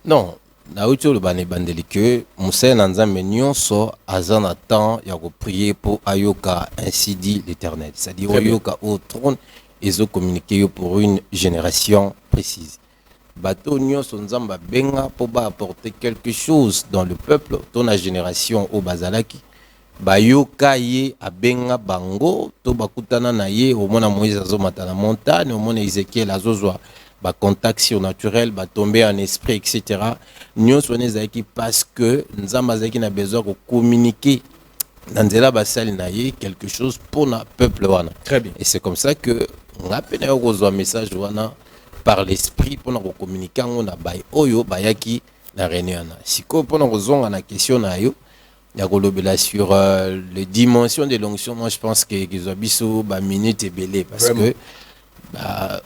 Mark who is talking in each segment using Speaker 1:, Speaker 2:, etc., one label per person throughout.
Speaker 1: Non, nauti le bane bandeli que Moussa Nanzambe nyonso azana temps ya ko prier pour ayoka ainsi dit l'Éternel. C'est-à-dire ayoka au trône et zo communiquer pour une génération précise. Bato nyonso nzamba benga pour ba apporter quelque chose dans le peuple, dans la génération au bazalaki. Bayoka ye abenga bango to bakutana na ye au mona Moïse azomata na montagne, au mona Ézéchiel azozwa ba contact surnaturel, ba tomber en esprit, etc. Nous sommes qui parce que nous avons besoin de communiquer dans quelque chose pour le peuple.
Speaker 2: Très bien.
Speaker 1: Et c'est comme ça que nous avons un message par l'esprit pour nous communiquer. On a oyo bayaki na réunion. Si pour nous la question na yo, sur les dimensions de l'onction, moi je pense que les abisso ba minute et belé parce que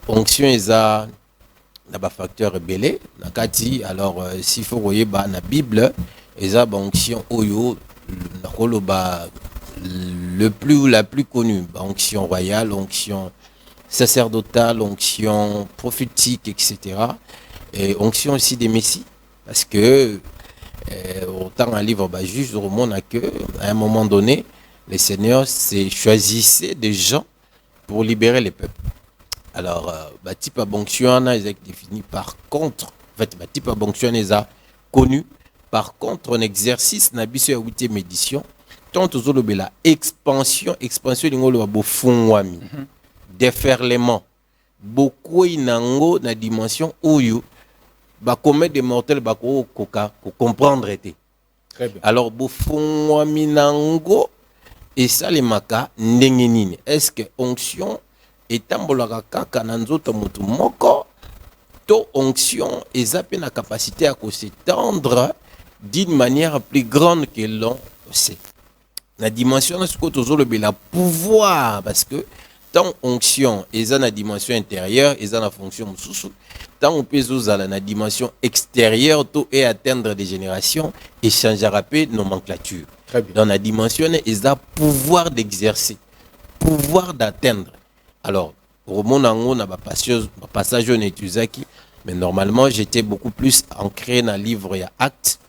Speaker 1: onction est à na facteur belé nakati. Alors s'il faut voyer ba na Bible eza ba onction oyo nakolo ba le plus ou la plus connue, ba onction royale, onction sacerdotale, onction prophétique, etc. Et onction aussi des messies parce que autant un livre bah juste au monde que à un moment donné le Seigneur s'est choisissait des gens pour libérer les peuples. Alors, type à bonction est défini par contre, en fait, type à bonction est connu. Par contre, un exercice n'a pas 8e édition. Tant aux la expansion l'ingolo bo fondwami, déferlement. Beaucoup inango na dimension oyo ba commettre des mortels ba ko comprendre été.
Speaker 2: Très bien.
Speaker 1: Alors, bo fondwami nango et ça les maka ndengenine. Est-ce que onction etambolaka kaka na nzoto mutu moko to onction ezape na capacité à s'étendre d'une manière plus grande que l'on sait. La dimension de ce que tu la pouvoir parce que tant onction eza na dimension intérieure eza na fonction mususu tant on peut zala na dimension extérieure to et atteindre des générations et changer rapide nomenclature.
Speaker 2: Très bien.
Speaker 1: Dans la dimension eza pouvoir d'exercer, pouvoir d'atteindre. Alors, au moment où passage on étudiaki, mais normalement j'étais beaucoup plus ancré dans le livre il y a Actes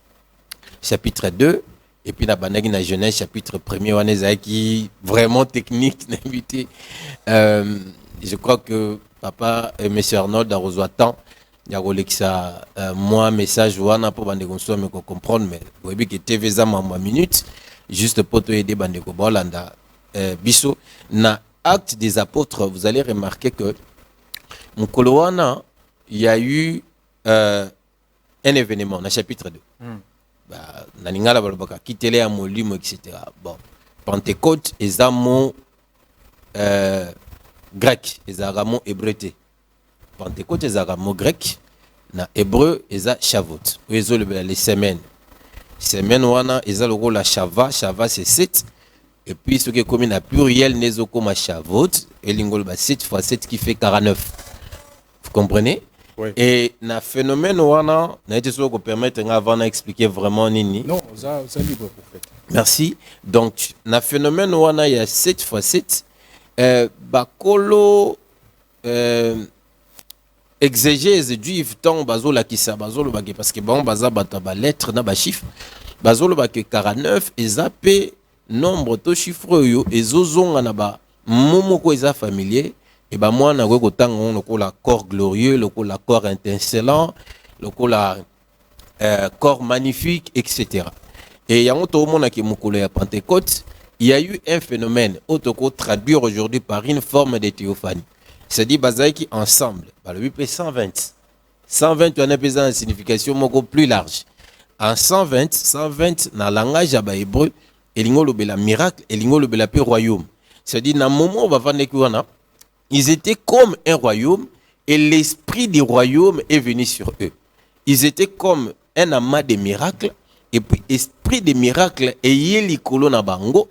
Speaker 1: chapitre 2 et puis dans la Genèse chapitre 1er on est qui vraiment technique d'invité. Je crois que papa et monsieur Arnold a reçu temps il y a ça moi message wana pour bande consommer me comprendre mais vous que TV za ma minute juste pour te aider bande ko bolanda biso na Actes des apôtres, vous allez remarquer que Mukolowana, il y a eu un événement dans le chapitre 2. Naningala balobaka kitele ya molimo etc. Bon, Pentecôte est un mot grec, est un mot hébreu. Pentecôte est un mot grec, na hébreu est un Shavuot. Oyezo les semaines. Semaine wana est un logo la Shava, Shava c'est 7. Et puis, ce qui est commun à pluriel, n'est comme à Shavuot, et l'ingol 7 fois 7 qui fait 49. Vous comprenez?
Speaker 2: Oui.
Speaker 1: Et le phénomène, on a été sûr qu'on permette avant d'expliquer vraiment nini.
Speaker 2: Non, ça libre pour fait.
Speaker 1: Merci. Donc, le phénomène, on a 7 fois 7. Bakolo, exégèse juif, tant bazo la kissa, bazo le bagé, parce que bon, baza bataba lettre, na ba chiffre, bazo le bagé 49, et zappé. Nombre to chiffre yo ezozonga na ba momo ko eza familier et ba moi na ko tango lokola corps glorieux lokola corps étincelant lokola corps magnifique etc. Et yango to mona ki mukolo ya Pentecôte il y a eu un phénomène autoko traduire aujourd'hui par une forme de théophanie. C'est-à-dire bazaiki ensemble ba le 120 on a besoin de signification moko plus large. En 120 na langage ya ba hébreu et l'ingolo bela miracle et l'ingolo bela pe royaume. C'est-à-dire dans moment où va vendre ils étaient comme un royaume et l'esprit du royaume est venu sur eux. Ils étaient comme un amas de miracles et puis esprit de miracles et yeli kolona bango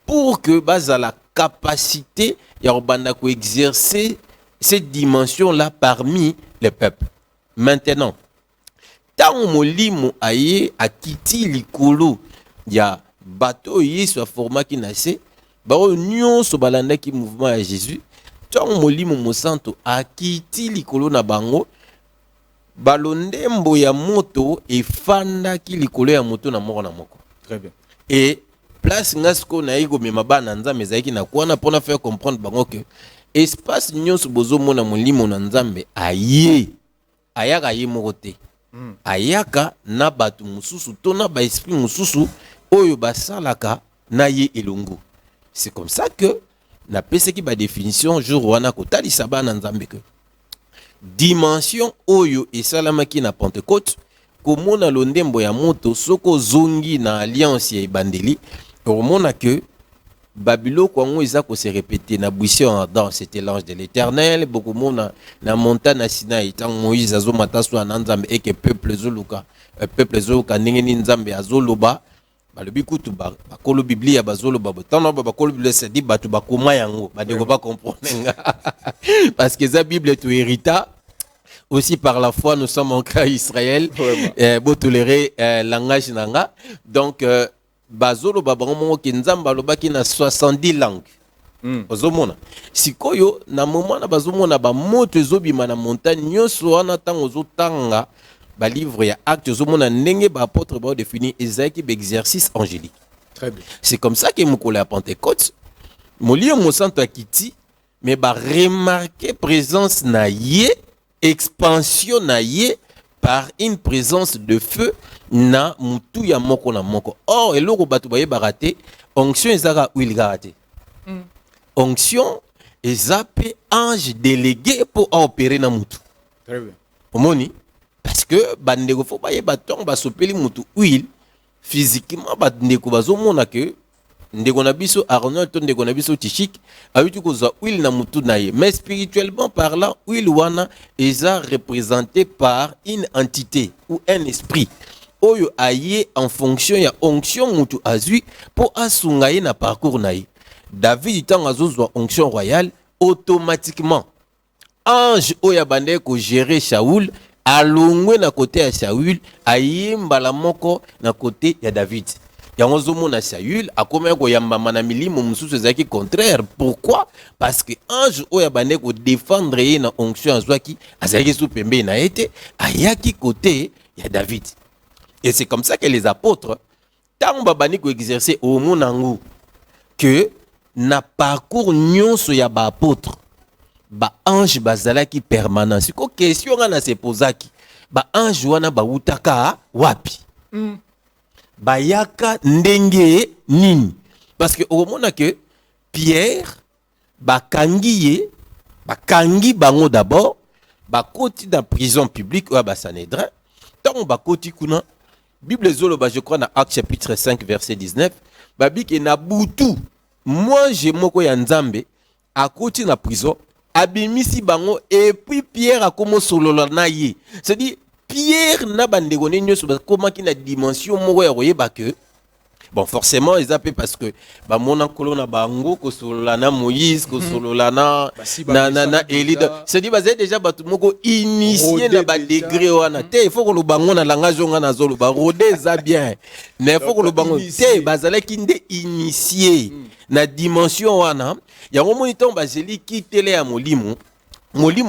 Speaker 1: pour que basa la capacité ya obanda ko exercer cette dimension là parmi les peuples. Maintenant, tant molimo aye akiti likolo ya bateau yi soit format qui naissait bao nyonso balanda ki mouvement à Jésus tant molimo mosanto akiti likolo na bango balondembo ya moto efandaki likolo ya moto na moko.
Speaker 2: Très bien.
Speaker 1: Et place ngasko na ego mema bana nzambe ezalaki na kwana mpona faire comprendre bango que espace nyonso bozomona molimo na nzambe ayaka ye moko te. Ayaka na batu mususu to na ba esprit mususu oyo basalaka na ye elongo. C'est comme ça que na peseki ba définition jour wana kotalisa bana nzambe que dimension oyo esalamaki na Pentecôte komona londembo ya moto soko zongi na alliance ya ebandeli komona que Babylone kwango eza ko se répéter na buisson ardent, c'était l'ange de l'Éternel. Beaucoup mona na montagne na Sinaï tant Moïse azomata so na nzambe et que peuple zoluka ndengeni nzambe azoloba balobi kutu ba kolo biblia bazoloba tant ba kolo biblia c'est dit batu bakoma yango ba deko pas comprendre parce que za bible est tout hérita aussi par la foi nous sommes en Christ Israël beau tolérer langage nanga donc bazolo babango ki nzamba lobaki na 70 langues. Ozomona sikoyo na moment na bazomona ba moto ezobima na montagne nyonso wana tango ozotanga ba livre ya acte ozomona ndenge ba apôtre ba définir ezaki ba exercice angélique.
Speaker 2: Très bien.
Speaker 1: C'est comme ça que mokolo ya Pentecôte molio mosanto akiti mais ba remarquer présence na ye expansion na ye par une présence de feu na mutu ya moko na moko. Or eloko batu baye barate onction ezaka huile garate. Onction ezape ange délégué pour opérer na mutu.
Speaker 2: Très bien.
Speaker 1: Omoni parce que bandeko fo baye baton basopeli mutu huile physiquement bandeko bazomona que ndeko na biso Arnold to ndeko na biso Tishik ayuti kozwa huile na mutu na ye, mais spirituellement parlant huile wana eza représenté par une entité ou un esprit oyo aye en fonction ya onction mutu azui pour asunga ye na parcours na ye. David tant azozwa onction royale automatiquement ange oyo abandaki ko gérer Shaoul alongwe na côté ya Shaoul ayemba la moko na côté ya David. Yango zomona Shaoul akomaya ko yamba na milimo mususu ezaki contraire. Pourquoi? Parce que ange oyo abandaki ko défendre ye na onction azwaki azaki sous pembe na été ayaki côté ya David. Et c'est comme ça que les apôtres, tant babani ko exercer au monangu, que na parcours nyonso ya ba apôtre, ba ange bazalaki permanent. Si ko question na se posaki, ba ange wana ba utaka wapi? Ba yaka ndenge nini? Parce que au mona que Pierre ba kangiye, ba kangi bango d'abord, ba koti dans prison publique ou ba Sanhédrin, tant ba koti kuna Bible zoloba je crois dans Acte chapitre 5 verset 19 babi ke na butu moi je moko ya nzambe akoti na prison abimisi bango et puis Pierre akomo solola na ye, c'est-à-dire Pierre na bandeko ne nyoso bakoma ki na dimension moko ya koyeba que bon forcément ils appellent parce que ba mona kolona bango ko solola na Moïse ko solola na Elida, c'est-à-dire bazé déjà batu moko initié na ba degré wana te il faut que le bango na langage nga na zolo ba rodé za bien mais il faut que le bango te bazala ki nde initié na dimension wana ya moniton bazeli ki tele ya molimo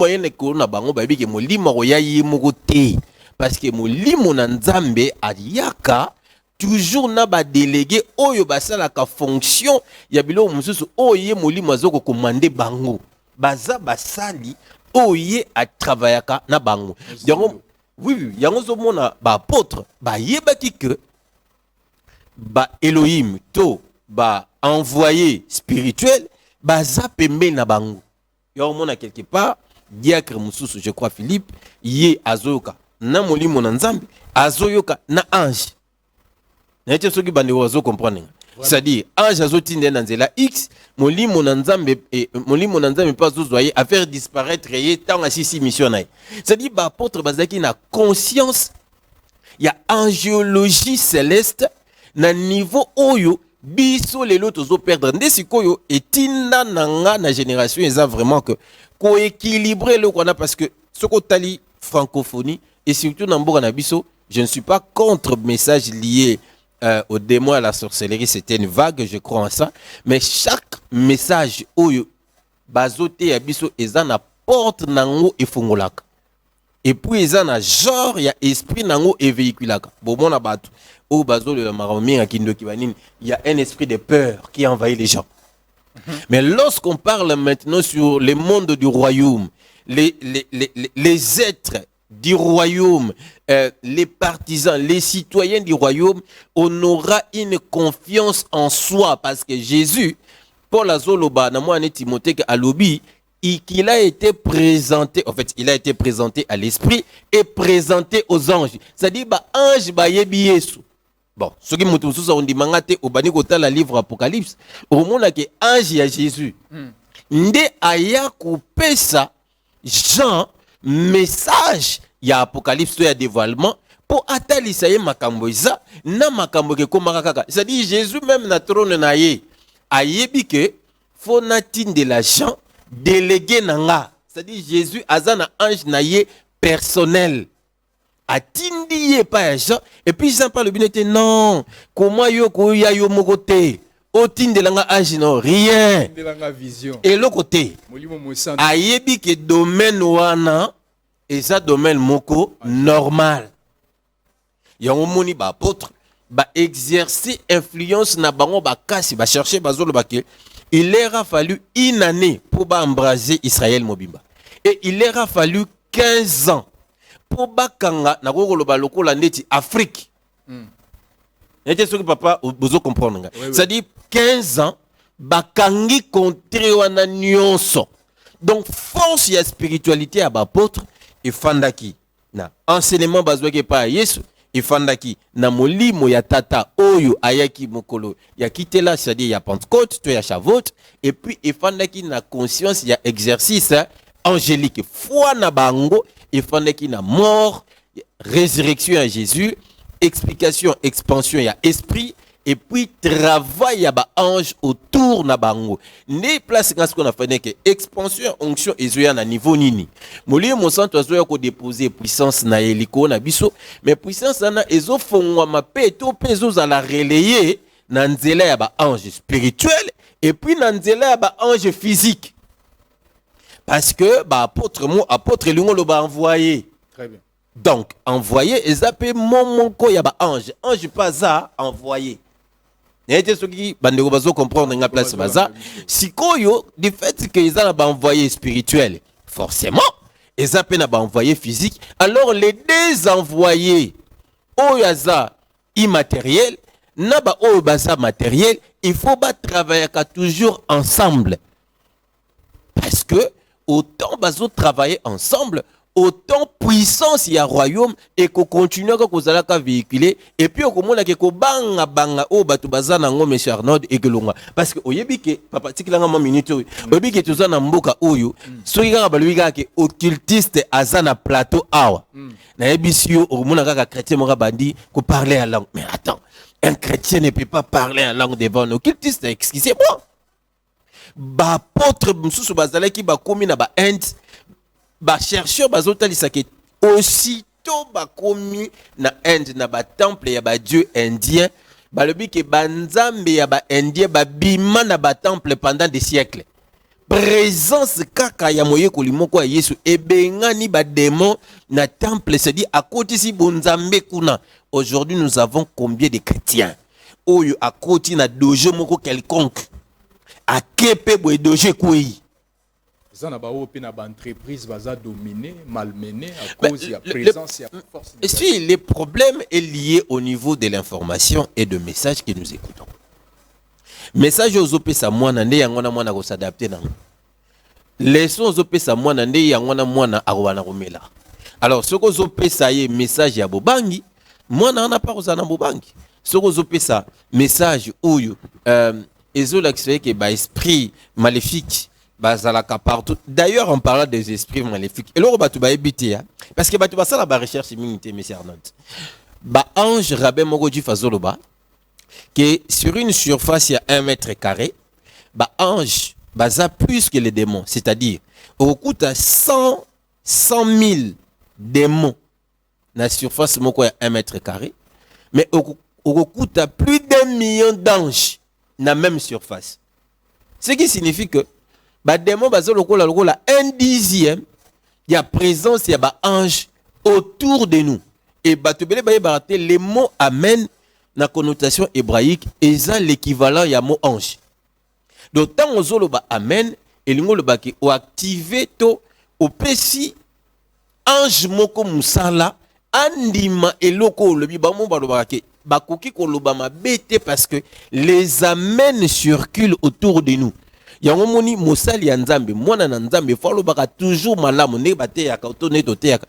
Speaker 1: yene ko na bango ba biki molimo ko yayi moko te parce que molimo na nzambe ayaka toujours na ba délégué oyo basala ka fonction ya bilo mususu oye molimo azoko commander bango baza basali oye a travaillaka na bango. Yango oui yango zo mona ba apôtre ba yebaki que ba Elohim to ba envoyé spirituel baza pembe na bango. Yango mona quelque part diacre mususu je crois Philippe ye azoyoka na molimo na nzambe azoyoka na ange. C'est-à-dire ange azotinde na nzela X molimo na nzambe pas zozoyer à faire disparaître ye tant asisi mission na. C'est-à-dire ba apôtre bazaki na conscience ya angéologie céleste na niveau oyo biso lelo tozo perdre nde sikoyo etinda nanga na génération eza vraiment que ko équilibrer le kona parce que soko tali francophonie et surtout na mboka na biso je ne suis pas contre message lié au démon à la sorcellerie, c'était une vague, je crois en ça. Mais chaque message oyo bazote abiso eza na porte nango efungolaka. et puis ils ont un genre, il y a esprit nango et véhiculaka. Bon, mon abatou. Au bazo le maramien kindo kibanine, il y a un esprit de peur qui envahit les gens. Mais lorsqu'on parle maintenant sur le monde du royaume, les êtres du royaume, les partisans, les citoyens du royaume, on aura une confiance en soi parce que Jésus, Paul Azoloba, Namouane Timothée Alobi, qu'il a été présenté, en fait, il a été présenté à l'esprit et présenté aux anges. C'est-à-dire, ange ba yebi Yesu. Bon, ce qui m'a dit, on dit mangate au bani kota la livre Apocalypse, au monde que ange ya Jésus. Nde aya coupé ça, Jean, message ya Apocalypse, ya dévoilement, pour atali ça y makambo isa, na makambo ke komaka kaka. C'est-à-dire, Jésus même na trône na ye, ayebi que, faut natine de l'argent, délégué nanga. C'est-à-dire, Jésus azana ange na ye personnel. Atindi pas Jean et puis Jean parle bien était non comment yo ko ya yo mo côté otinde langa ange non rien et le côté ayebi que domaine wana et ça domaine moko normal ya omoni ba apôtre ba exercer influence na bango ba kasi ba chercher bazolo ba ke il leur a fallu une année pour ba embraser Israël mobimba et il leur a fallu 15 ans pour bakanga na kokoloba lokola ndeti Afrique. Nete soki papa bozo comprendre nga. Ça dit 15 ans bakangi contre wana nyonso. Donc force ya spiritualité à apôtre et fandaki na enseignement bazweke pa Yesu et fandaki na molimo ya tata oyo ayaki mokolo ya kitela, c'est-à-dire ya Pentecôte to ya Shavuot et puis et fandaki na conscience ya exercice angélique foi na bango il fallait qu'il y ait mort, résurrection à Jésus, explication, expansion, il y a esprit, et puis travail, il y a ange autour de bango. Ne place ce qu'on a fait que expansion, onction, et zoya na niveau nini. Moli mon centre zoya ko déposer puissance na eliko na biso, mais puissance na ezo fongwa mape to peso za la relayer na nzela ya ba ange spirituel et puis na nzela ya ba ange physique. Parce que apôtre Lungo le va envoyer.
Speaker 2: Très bien.
Speaker 1: Donc envoyer et zappé mon ko ya ba ange. Ange pas ça envoyer. N'était ce qui bandeko bazo comprendre nga place baza. Si koyo du fait que ils ont envoyé spirituel, forcément, ils zappé na ba envoyé physique. Alors les deux envoyés oyaza immatériel, na ba o baza matériel, il faut pas travailler toujours ensemble. Parce que autant bazo travailler ensemble, autant puissance y a royaume et qu'on continue à véhiculer et puis au monde que ko banga banga o batu bazana ngo monsieur Arnold et que longa parce que oyebi ke papa tikilanga mo minute oyebi ke tozana mboka oyo soki kaka baluika ke occultiste azana plateau awa na ebisio au monde kaka chrétien mo bandi ko parler en langue mais attends un chrétien ne peut pas parler en langue devant un occultiste, excusez-moi. Ba apôtre msusu bazalaki ba komi na ba Inde ba chercheur bazotalisa ke aussitôt ba komi na Inde na ba temple ya ba dieu indien balobi ke banzambe ya ba indien ba bima na ba temple pendant des siècles. Présence kaka ya moye kolimoko ya Yesu ebengani ba démon na temple, c'est dit à côté si bonzambe kuna. Aujourd'hui nous avons combien de chrétiens oyo à côté na dojo moko quelconque à kepe boye dojo kui
Speaker 2: ça na ba ope na ba entreprise baza dominé malmené à cause de la présence ya force.
Speaker 1: Si le problème est lié au niveau de l'information et de messages que nous écoutons. Message aux opesa mwana nde yangona mwana ko s'adapter na. Leçon aux opesa mwana nde yangona mwana awana komela. Alors ce que opesa ye message ya bobangi mwana ana pas kozana bobangi. Ce que opesa message oyo ezola qui que ba esprit maléfique bazalaka partout. D'ailleurs en parlant des esprits maléfiques et là batu ba ebité parce que batu basala ba recherche immunité monsieur Arnold. Ba ange rabin moko di fazoloba que sur une surface il y a 1 mètre carré, bah ange, baza plus que les démons, c'est-à-dire au coût à 100 000 démons na surface moko ya 1 mètre carré, mais au coût à plus d'1 million d'anges na même surface. Ce qui signifie que bah démons baza lokola 1/10 il y a présence il y a bah ange autour de nous. Et batubele baye barate les mots amen na connotation hébraïque eza l'équivalent ya mot ange. Donc tant ozolo ba amen elingo le baki o activer to o pesi ange moko musala andima eloko lobi ba mo ba lobaki bakoki ko loba mabete parce que les amen circulent autour de nous. Yango moni mosali ya nzambe mwana na nzambe fa lobaka toujours malamu ne bate ya ka to ne to te ya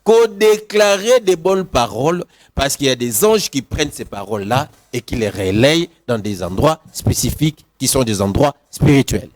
Speaker 1: ko déclarer des bonnes paroles parce qu'il y a des anges qui prennent ces paroles là et qui les relayent dans des endroits spécifiques qui sont des endroits spirituels.